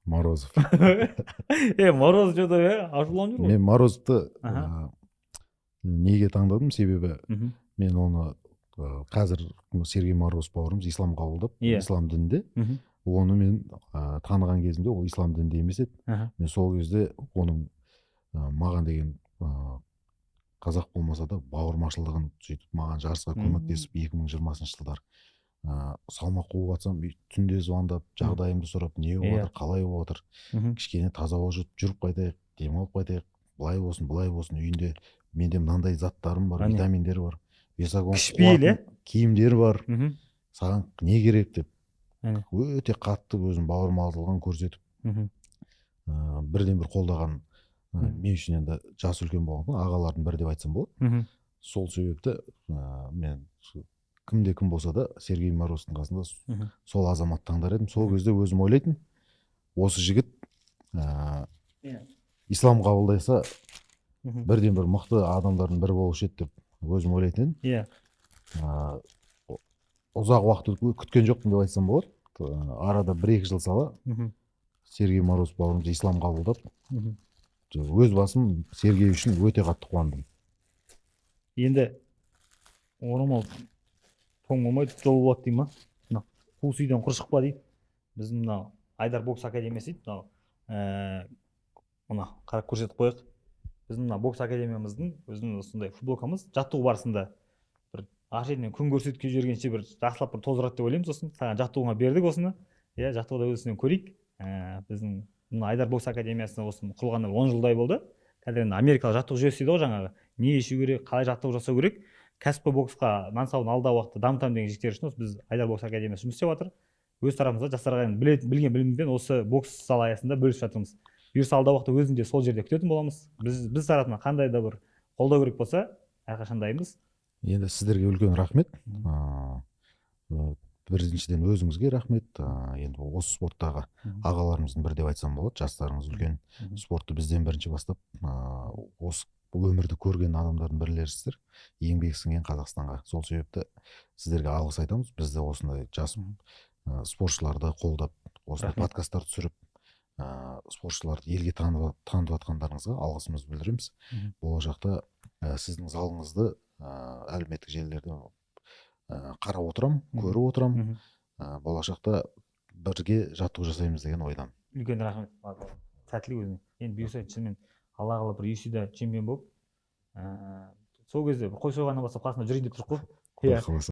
Морозов. Морозов что-то ашуланып жүр ғой. Мен Морозовты неге таңдадым, себебі мен оны қазір Сергей Морозов бауырымыз ислам қабылдап, ислам дінінде. Оны мен таныған кезімде ол ислам дінінде емес еді. Мен сол кезде оның маған деген қазақ болмаса да бауырмашылдығын сөйтіп маған жарысқа көмектесіп 2020 жылдар салмақ қуып жатсам түнде звондап жағдайымды сұрап не болып жатыр, қалай болып жатыр, кішкене таза жүріп қайтайық, демалып қайтайық, былай болсын, үйінде менде мынандай заттарым бар, витаминдер бар, кішіпейіл киімдер бар, саған не керек деп өте қатты өзінің бауырмалдығын көрсетіп бірден бір қолдаған мен үшін енді жас үлкен болғандықтан ағалардың бірі деп айтсам болады. Сол себепті мен кімде кім болса да Сергей Морозовтың қасында сол азамат таңдар едім. Сол кезде өзім ойлайтын, осы жігіт ислам қабылдаса бірден бір мықты адамдардың бірі болушы еді деп өзім ойлайтын едім. Ұзақ уақыт күткен жоқпын деп айтсам болады. Арада 1-2 жыл сала Сергей Морозов бауырымыз ислам қабылдап, өз басым Сергей үшін өте қатты қуандым. Енді орамал тоң болмайды, жол болады дей ма? Қуыс үйден құр шықпа дейді. Біздің мынау Айдар бокс академиясы дейді. Мына қарап көрсетіп қояйық. Біздің мына бокс академиямыздың өзінің осындай футболкамыз жаттығу барысында бір ашетінен күн көрсетіп жүргенше бір жақсылап бір тоздырады деп ойлаймыз. Сосын саған жаттығуға бердік осыны. Жаттығуда өзінен көрейік. Біздің мына Айдар бокс академиясына осы құрылғанына 10 жылдай болды. Қазір енді америкалық жаттығу жүйесі дейді ғой жаңағы. Не ішу керек, қалай жаттығу жасау керек. Кәсіпқой боксқа мансабын алдағы уақытта дамытамын деген жігіттер үшін осы біз Айдар бокс академиясы жұмыс істеп жатыр. Өз тарапымызда жастарға енді білген білімімізбен осы бокс залы аясында бөлісіп жатырмыз. Бұйырса алдағы уақытта өзін де сол жерде күтетін боламыз. Біз тарапынан қандай да бір қолдау керек болса, әрқашан дайынбыз. Енді сіздерге үлкен рахмет. Біріншіден өзіңізге рахмет. Енді осы спорттағы ағаларымыздың бірі деп айтсам болады. Жастарыңыз үлкен. Спортты бізден бірінші бастап осы өмірді көрген адамдардың бірлерісіздер. Еңбек сіңген Қазақстанға. Сол себепті сіздерге алғыс айтамыз. Бізді осындай жас спортшыларды қолдап, осындай подкасттар түсіріп, спортшыларды елге танытып жатқандарыңызға алғысымызды білдіреміз. Болашақта сіздің залыңызды әлеуметтік желілерде қарап отырам, көріп отырам. Болашақта бірге жаттығу жасаймыз деген ойдан. Үлкен рахмет. Сәттілік өзіңе. Енді бұйырса шынымен алла қалап бір UFC-да чемпион болып, сол кезде қой сойғаннан бастап қасында жүрейін деп тұрып қой.